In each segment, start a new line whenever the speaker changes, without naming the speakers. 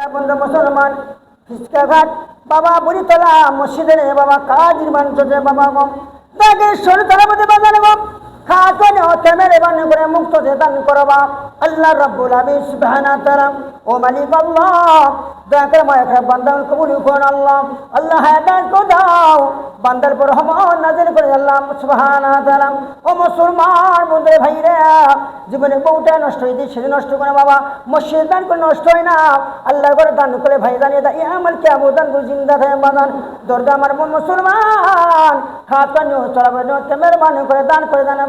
বন্ধু মুসলমান ফিসকাঘাট বাবা বুড়িতলা মসজিদের বাবা কাজ নির্মাণ চলছে বাবা গম তাকে সরকারের মধ্যে বাজারে গম খাতনে ও তেমের বান করে মুক্ত দান করবা আল্লাহ রাব্বুল আলামিন সুবহানাহু ওয়া তাআলা ও মালিক আল্লাহ দয়া করে মায়া বান্দার কবুল করুন আল্লাহ আল্লাহ হেদায়েত করে দাও বান্দার পর রহমত নাযিল করে আল্লাহ সুবহানাহু ওয়া তাআলা ও মুসলমান বন্ধু ভাইরা জীবনে বউটা নষ্ট হইতে সেটা নষ্ট করে বাবা মসজিদ দান করে নষ্ট হয় না আল্লাহ করে দান করে ভাই জানিয়ে দেয় আমার কে আবুদান করে জিন্দা থাকে বাদান দরজা আমার মুসলমান খাতনে ও চলাবে তেমের বান করে দান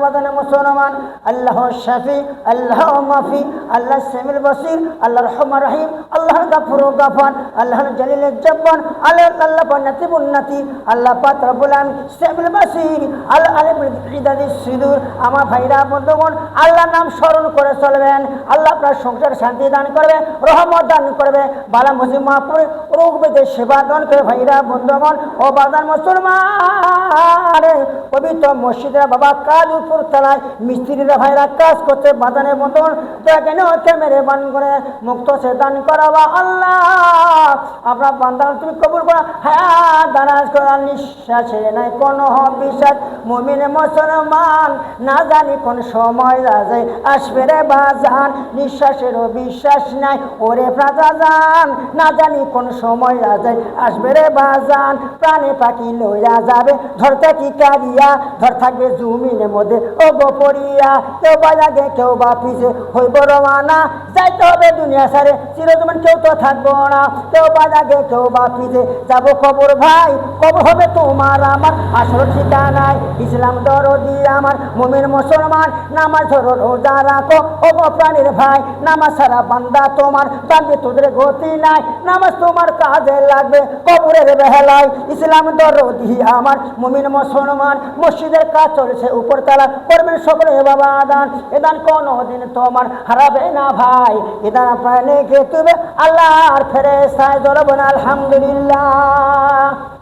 বাদানে মুসলমান আল্লাহ শাফি আল্লাহ মাফি আল্লাহ সামিল বসির আল্লাহ রহমান রহিম আল্লাহ গাফুর গাফার আল্লাহ জলিল জব্বার আল্লাহ পন্নতি উন্নতি আল্লাহ পাক রব্বুল আলামিন সামিল বসির আল আলিম ইদাদি সিদুর আমার ভাইরা বন্ধুগণ আল্লাহর নাম স্মরণ করে চলবেন আল্লাহ আপনার সংসার শান্তি দান করবে রহমত দান করবে বালা মুসিবত রোগ বেদে সেবা দান করে ভাইরা বন্ধুগণ ও বাদান মুসলমান পবিত্র মসজিদের বাবা কাজ উপর তলায় মিস্ত্রিরা ভাইরা কাজ করতে বাদানে বন্ধন কেন মেরে বান করে মুক্ত সে দান করাবা আল্লাহ আপনার বান্দান তুমি কবুল করা হ্যাঁ দারাজ করার নিঃশ্বাসে নাই কোনো বিশ্বাস মুমিন মুসলমান না জানি কোন সময় যায় আসবে রে বাজান নিঃশ্বাসেরও বিশ্বাস নাই ওরে প্রাজান না জানি কোন সময় যায় আসবে রে বাজান প্রাণে পাখি লইয়া যাবে ধরতে কি কারিয়া ধর থাকবে জমিনের মধ্যে ও গোপরিয়া কেউ বা আগে কেউ বা পিছে হইব রওয়ানা যাইতে হবে দুনিয়া সারে চিরজীবন কেউ তো থাকবো না কেউ বা আগে কেউ বা পিছে যাবো কবর ভাই কবর হবে তোমার আমার আসল ঠিকানায় ইসলাম দরদি আমার মুমিন মুসলমান নামাজ ধরো রোজা রাখো ও প্রাণীর ভাই নামাজ সারা বান্দা তোমার বান্দে তোদের গতি নাই নামাজ তোমার কাজে লাগবে কবরের বেহালায় ইসলাম দরদি আমার মুমিন মুসলমান মসজিদের কাজ চলছে উপরতলা করবেন সকলে বাবা দান এদান কোনদিন তোমার হারাবে না ভাই এদান আপনার লেগে তুমি আল্লাহর ফেরেশতায় ধরবেন আলহামদুলিল্লাহ।